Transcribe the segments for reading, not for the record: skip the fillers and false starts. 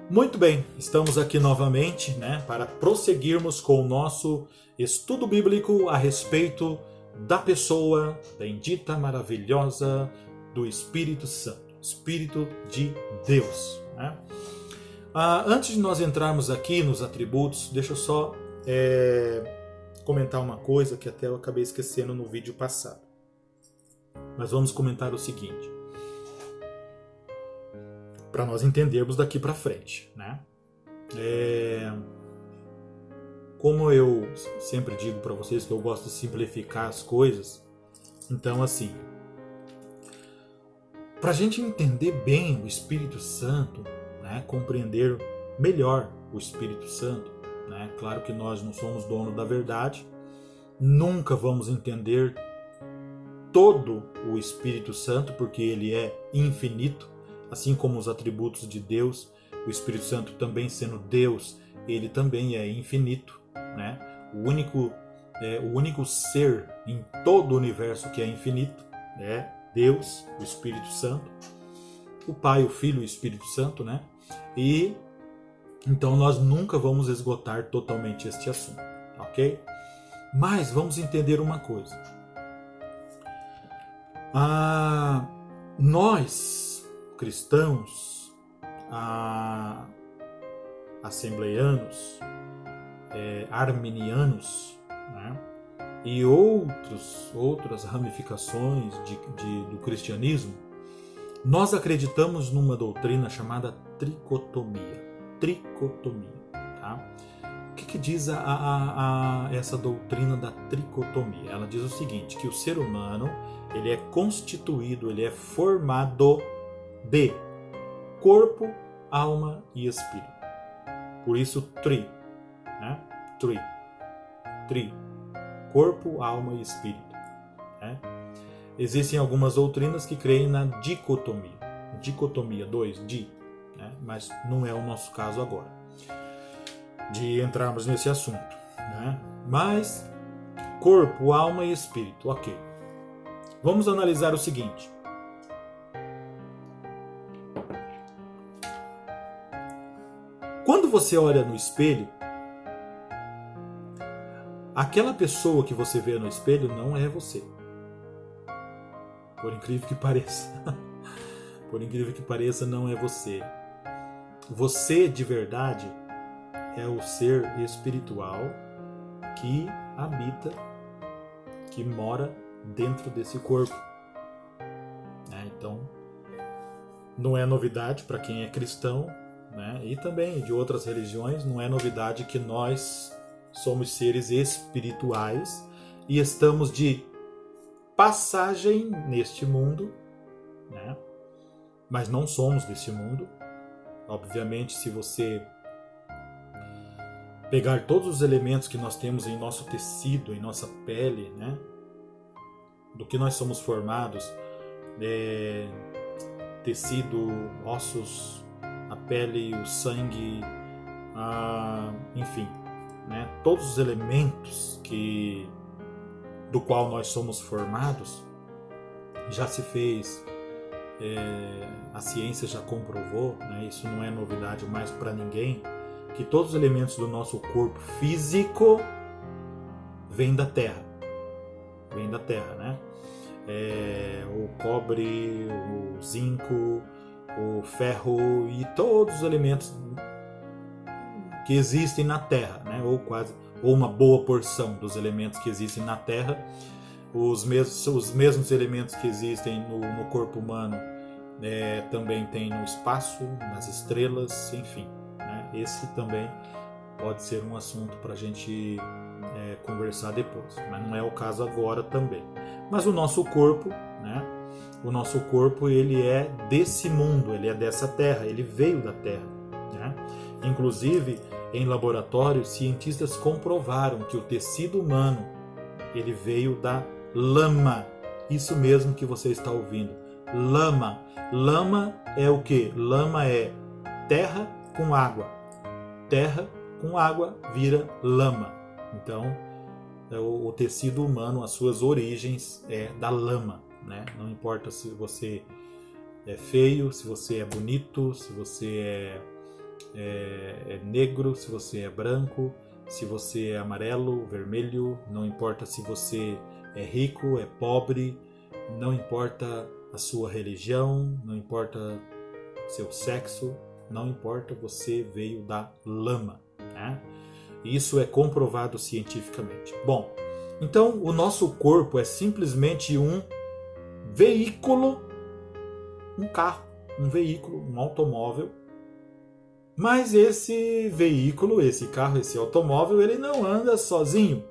Muito bem, estamos aqui novamente, para prosseguirmos com o nosso estudo bíblico a respeito da pessoa bendita, maravilhosa do Espírito Santo, Espírito de Deus. Antes de nós entrarmos aqui nos atributos, deixa eu só comentar uma coisa que até eu acabei esquecendo no vídeo passado. Mas vamos comentar o seguinte, para nós entendermos daqui para frente, Como eu sempre digo para vocês que eu gosto de simplificar as coisas, então assim, para a gente entender bem o Espírito Santo, compreender melhor o Espírito Santo, claro que nós não somos dono da verdade, nunca vamos entender todo o Espírito Santo, porque ele é infinito, assim como os atributos de Deus. O Espírito Santo também sendo Deus, ele também é infinito, O único ser em todo o universo que é infinito é Deus, o Espírito Santo, o Pai, o Filho e o Espírito Santo, E então nós nunca vamos esgotar totalmente este assunto, ok? Mas vamos entender uma coisa. Nós, cristãos, assembleianos, arminianos, e outras ramificações do cristianismo, nós acreditamos numa doutrina chamada tricotomia. O que diz essa doutrina da tricotomia? Ela diz o seguinte, que o ser humano ele é constituído, ele é formado de corpo, alma e espírito. Por isso tri. Corpo, alma e espírito. Existem algumas doutrinas que creem na dicotomia. Dicotomia, mas não é o nosso caso agora, de entrarmos nesse assunto. Mas corpo, alma e espírito, ok. Vamos analisar o seguinte. Quando você olha no espelho, aquela pessoa que você vê no espelho não é você. Por incrível que pareça. Por incrível que pareça, não é você. Você, de verdade, é o ser espiritual que habita, que mora dentro desse corpo. Então, não é novidade para quem é cristão, e também de outras religiões, não é novidade que nós somos seres espirituais e estamos de passagem neste mundo, mas não somos desse mundo. Obviamente, se você pegar todos os elementos que nós temos em nosso tecido, em nossa pele, do que nós somos formados, tecido, ossos, a pele, o sangue, enfim, todos os elementos do qual nós somos formados, já se fez, a ciência já comprovou, isso não é novidade mais para ninguém, que todos os elementos do nosso corpo físico vêm da Terra. O cobre, o zinco, o ferro e todos os elementos que existem na Terra, ou uma boa porção dos elementos que existem na Terra, os mesmos elementos que existem no corpo humano, também tem no espaço, nas estrelas, enfim. Esse também pode ser um assunto para a gente conversar depois, mas não é o caso agora também. Mas o nosso corpo, ele é desse mundo, ele é dessa terra, ele veio da terra. Inclusive, em laboratório, cientistas comprovaram que o tecido humano ele veio da lama. Isso mesmo que você está ouvindo. Lama. Lama é o quê? Lama é terra com água. Terra com água vira lama. Então, o tecido humano, as suas origens é da lama. Não importa se você é feio, se você é bonito, se você é negro, se você é branco, se você é amarelo, vermelho, não importa se você é rico, é pobre, não importa a sua religião, não importa seu sexo, não importa, você veio da lama, né? Isso é comprovado cientificamente. Bom, então o nosso corpo é simplesmente um veículo, um carro, um veículo, um automóvel. Mas esse veículo, esse carro, esse automóvel, ele não anda sozinho.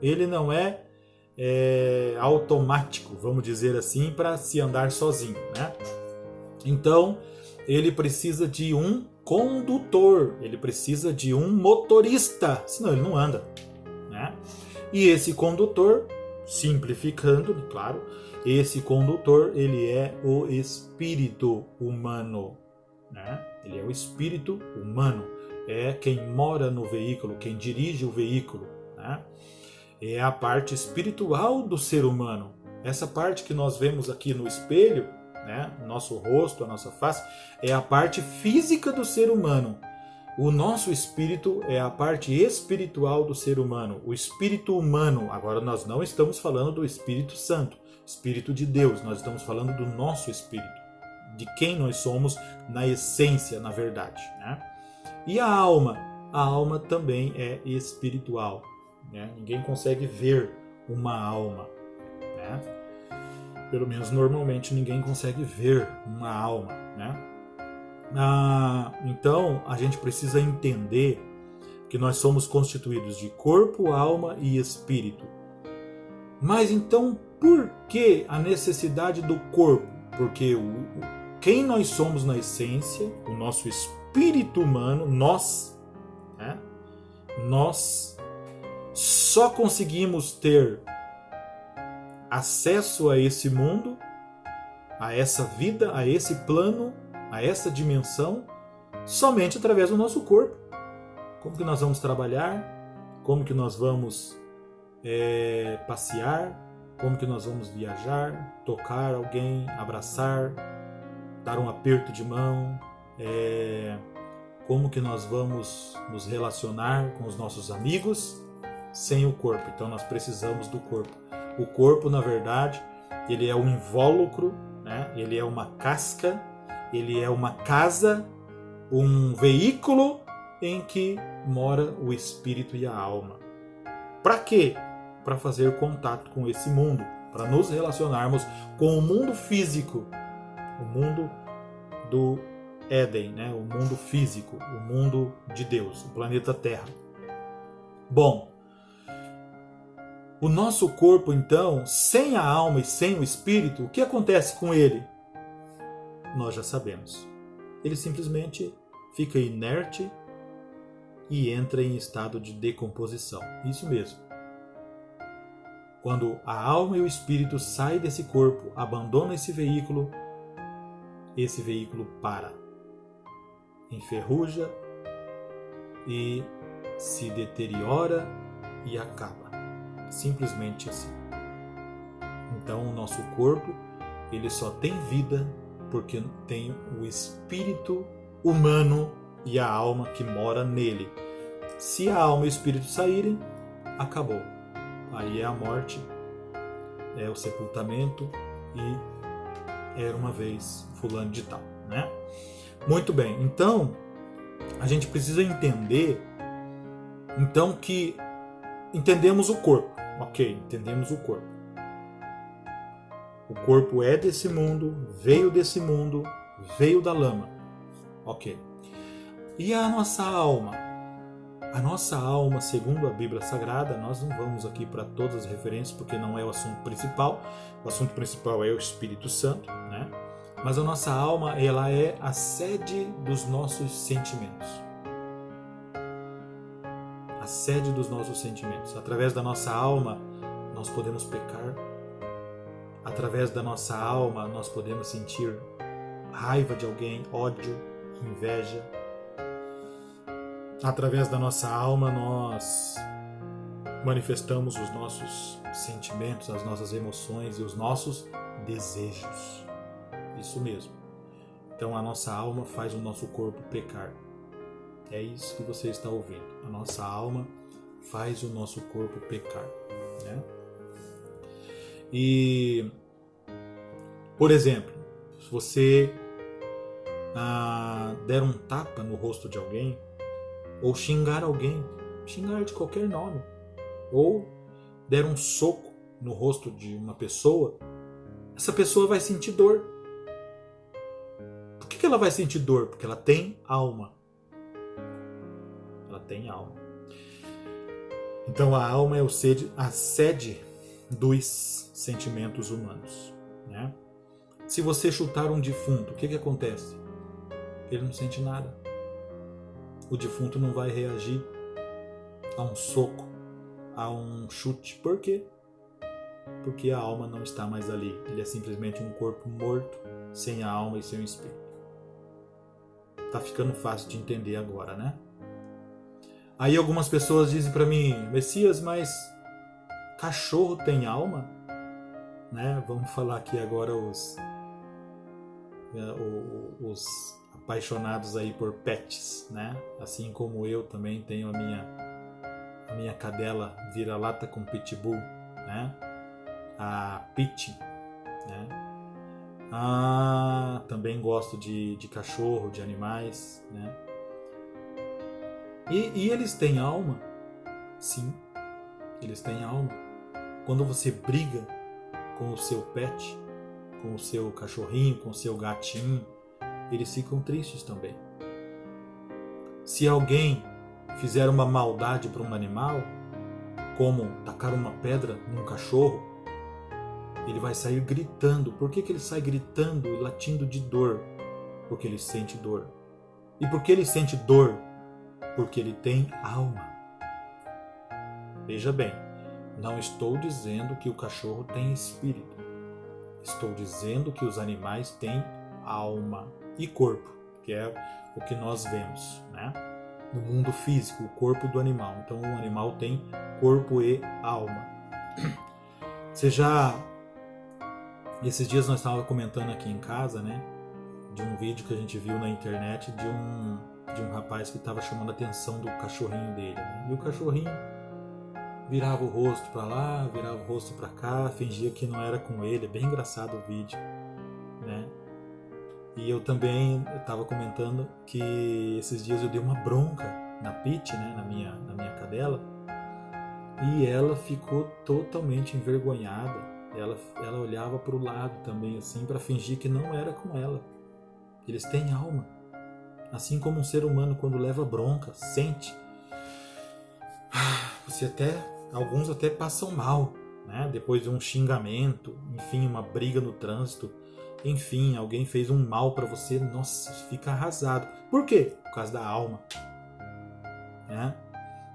Ele não é automático, vamos dizer assim, para se andar sozinho, né? Então, ele precisa de um condutor, ele precisa de um motorista, senão ele não anda, né? E esse condutor, simplificando, claro, esse condutor, ele é o espírito humano, né? Ele é o espírito humano, é quem mora no veículo, quem dirige o veículo, né? É a parte espiritual do ser humano. Essa parte que nós vemos aqui no espelho, né? O nosso rosto, a nossa face, é a parte física do ser humano. O nosso espírito é a parte espiritual do ser humano, o espírito humano. Agora nós não estamos falando do Espírito Santo, Espírito de Deus, nós estamos falando do nosso espírito, de quem nós somos na essência, na verdade, né? E a alma também é espiritual, né? Ninguém consegue ver uma alma, né? Pelo menos normalmente ninguém consegue ver uma alma, né? Então a gente precisa entender que nós somos constituídos de corpo, alma e espírito. Mas então por que a necessidade do corpo? Porque quem nós somos na essência, o nosso espírito humano, nós, né? Nós só conseguimos ter acesso a esse mundo, a essa vida, a esse plano, a essa dimensão, somente através do nosso corpo. Como que nós vamos trabalhar? Como que nós vamos passear? Como que nós vamos viajar? Tocar alguém? Abraçar? Dar um aperto de mão? Como que nós vamos nos relacionar com os nossos amigos sem o corpo? Então nós precisamos do corpo. O corpo, na verdade, ele é um invólucro, né? Ele é uma casca, ele é uma casa, um veículo em que mora o espírito e a alma. Para quê? Para fazer contato com esse mundo, para nos relacionarmos com o mundo físico, o mundo do Éden, né? O mundo físico, o mundo de Deus, o planeta Terra. Bom, o nosso corpo, então, sem a alma e sem o espírito, o que acontece com ele? Nós já sabemos. Ele simplesmente fica inerte e entra em estado de decomposição. Isso mesmo. Quando a alma e o espírito saem desse corpo, abandonam esse veículo para. Enferruja e se deteriora e acaba. Simplesmente assim. Então o nosso corpo, ele só tem vida porque tem o espírito humano e a alma que mora nele. Se a alma e o espírito saírem, acabou. Aí é a morte, é o sepultamento e era uma vez fulano de tal, né? Muito bem, então a gente precisa entender então que entendemos o corpo. Ok, entendemos o corpo. O corpo é desse mundo, veio da lama. Ok. E a nossa alma? A nossa alma, segundo a Bíblia Sagrada, nós não vamos aqui para todas as referências, porque não é o assunto principal. O assunto principal é o Espírito Santo, né? Mas a nossa alma, ela é a sede dos nossos sentimentos. A sede dos nossos sentimentos. Através da nossa alma, nós podemos pecar. Através da nossa alma, nós podemos sentir raiva de alguém, ódio, inveja. Através da nossa alma, nós manifestamos os nossos sentimentos, as nossas emoções e os nossos desejos. Isso mesmo. Então a nossa alma faz o nosso corpo pecar. É isso que você está ouvindo. A nossa alma faz o nosso corpo pecar, né? E, por exemplo, se você der um tapa no rosto de alguém, ou xingar alguém, xingar de qualquer nome, ou der um soco no rosto de uma pessoa, essa pessoa vai sentir dor. Por que ela vai sentir dor? Porque ela tem alma. Ela tem alma. Então a alma é a sede dos sentimentos humanos, né? Se você chutar um defunto, o que acontece? Ele não sente nada. O defunto não vai reagir a um soco, a um chute. Por quê? Porque a alma não está mais ali. Ele é simplesmente um corpo morto, sem a alma e sem o espírito. Tá ficando fácil de entender agora, né? Aí algumas pessoas dizem para mim, Messias, mas cachorro tem alma? Né? Vamos falar aqui agora os apaixonados aí por pets, né? Assim como eu também tenho a minha cadela vira-lata com pitbull, né? A Pit, né? Também gosto de cachorro, de animais, né? E eles têm alma? Sim, eles têm alma. Quando você briga com o seu pet, com o seu cachorrinho, com o seu gatinho, eles ficam tristes também. Se alguém fizer uma maldade para um animal, como tacar uma pedra num cachorro, ele vai sair gritando. Por que ele sai gritando e latindo de dor? Porque ele sente dor. E por que ele sente dor? Porque ele tem alma. Veja bem, não estou dizendo que o cachorro tem espírito. Estou dizendo que os animais têm alma e corpo, que é o que nós vemos, né? No mundo físico, o corpo do animal. Então o animal tem corpo e alma. Esses dias nós estávamos comentando aqui em casa, né? De um vídeo que a gente viu na internet de um rapaz que estava chamando a atenção do cachorrinho dele, né? E o cachorrinho virava o rosto para lá, virava o rosto para cá, fingia que não era com ele. É bem engraçado o vídeo, né? E eu também estava comentando que esses dias eu dei uma bronca na Pit, né? na minha cadela, e ela ficou totalmente envergonhada. Ela olhava para o lado também, assim, para fingir que não era com ela. Eles têm alma. Assim como um ser humano, quando leva bronca, sente. Alguns até passam mal, né? Depois de um xingamento, enfim, uma briga no trânsito, enfim, alguém fez um mal para você, nossa, fica arrasado. Por quê? Por causa da alma, né?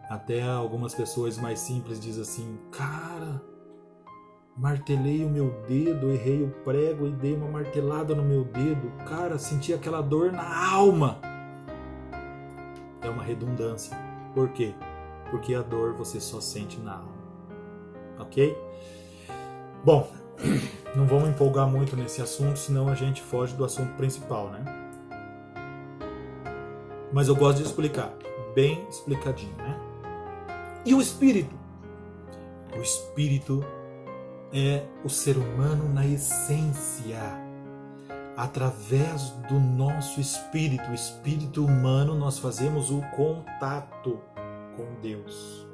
Até algumas pessoas mais simples dizem assim, cara, martelei o meu dedo, errei o prego e dei uma martelada no meu dedo, cara, senti aquela dor na alma. É uma redundância. Por quê? Porque a dor você só sente na alma. Ok? Bom, não vamos empolgar muito nesse assunto, senão a gente foge do assunto principal, né? Mas eu gosto de explicar, bem explicadinho, né? E o espírito? O espírito é o ser humano na essência. Através do nosso espírito, o espírito humano, nós fazemos o contato com Deus.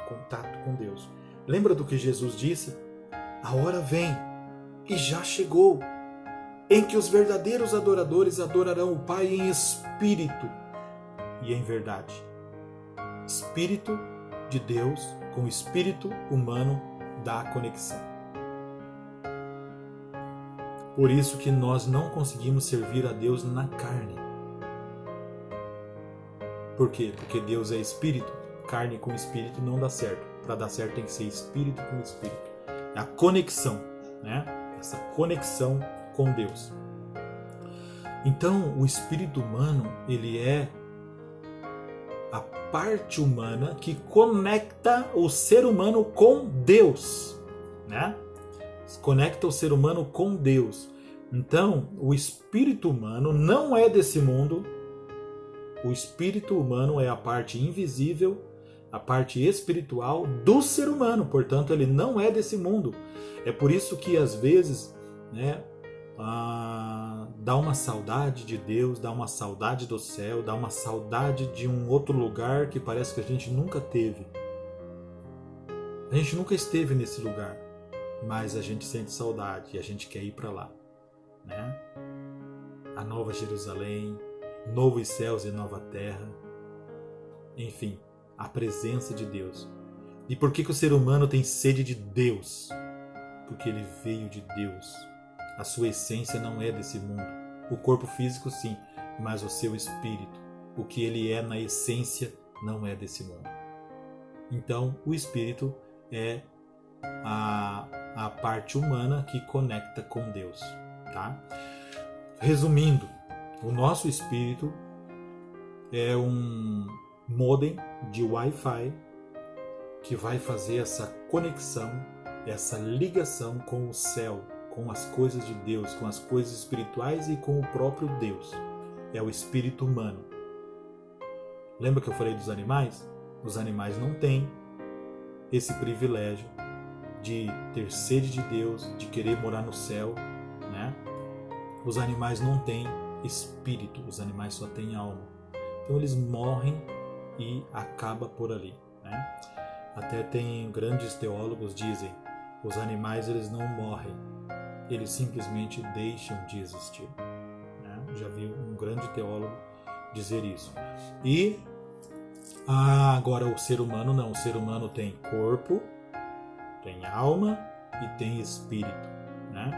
Contato com Deus. Lembra do que Jesus disse? A hora vem, e já chegou, em que os verdadeiros adoradores adorarão o Pai em espírito e em verdade. Espírito de Deus com o espírito humano dá conexão. Por isso que nós não conseguimos servir a Deus na carne. Por quê? Porque Deus é espírito. Carne com espírito não dá certo. Para dar certo tem que ser espírito com espírito. É a conexão, né? Essa conexão com Deus. Então, o espírito humano, ele é a parte humana que conecta o ser humano com Deus, né? Conecta o ser humano com Deus. Então, o espírito humano não é desse mundo. O espírito humano é a parte invisível, a parte espiritual do ser humano. Portanto, ele não é desse mundo. É por isso que, às vezes, né, dá uma saudade de Deus, dá uma saudade do céu, dá uma saudade de um outro lugar que parece que a gente nunca teve. A gente nunca esteve nesse lugar, mas a gente sente saudade e a gente quer ir para lá, né? A Nova Jerusalém, novos céus e nova terra, enfim, a presença de Deus. E por que o ser humano tem sede de Deus? Porque ele veio de Deus. A sua essência não é desse mundo. O corpo físico sim, mas o seu espírito, o que ele é na essência, não é desse mundo. Então, o espírito é a parte humana que conecta com Deus, tá? Resumindo, o nosso espírito é um modem de Wi-Fi que vai fazer essa conexão, essa ligação com o céu, com as coisas de Deus, com as coisas espirituais e com o próprio Deus. É o espírito humano. Lembra que eu falei dos animais? Os animais não têm esse privilégio de ter sede de Deus, de querer morar no céu, né? Os animais não têm espírito, os animais só têm alma. Então eles morrem e acaba por ali, né? Até tem grandes teólogos dizem, os animais eles não morrem, eles simplesmente deixam de existir, né? Já vi um grande teólogo dizer isso. E agora o ser humano não, o ser humano tem corpo, tem alma e tem espírito, né?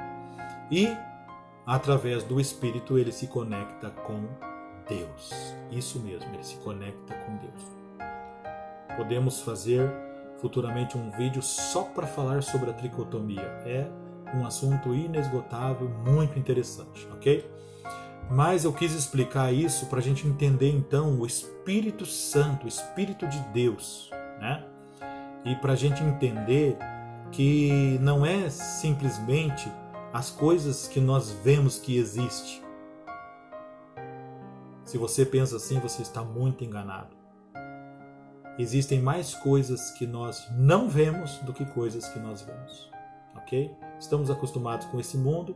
E através do espírito ele se conecta com Deus. Isso mesmo, ele se conecta com Deus. Podemos fazer futuramente um vídeo só para falar sobre a tricotomia. É um assunto inesgotável, muito interessante, ok? Mas eu quis explicar isso para a gente entender então o Espírito Santo, o Espírito de Deus, né? E para a gente entender que não é simplesmente as coisas que nós vemos que existem. Se você pensa assim, você está muito enganado. Existem mais coisas que nós não vemos do que coisas que nós vemos, ok? Estamos acostumados com esse mundo,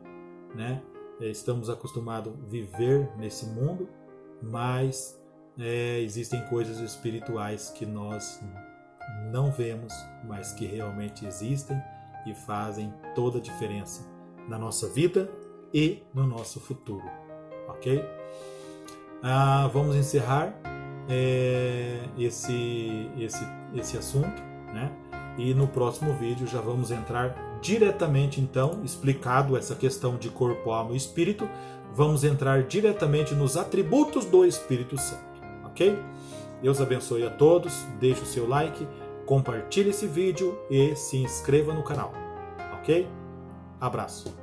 né? Estamos acostumados a viver nesse mundo, mas existem coisas espirituais que nós não vemos, mas que realmente existem e fazem toda a diferença na nossa vida e no nosso futuro, ok? Vamos encerrar esse assunto, né? E no próximo vídeo já vamos entrar diretamente, então, explicado essa questão de corpo, alma e espírito, vamos entrar diretamente nos atributos do Espírito Santo, ok? Deus abençoe a todos, deixe o seu like, compartilhe esse vídeo e se inscreva no canal, ok? Abraço!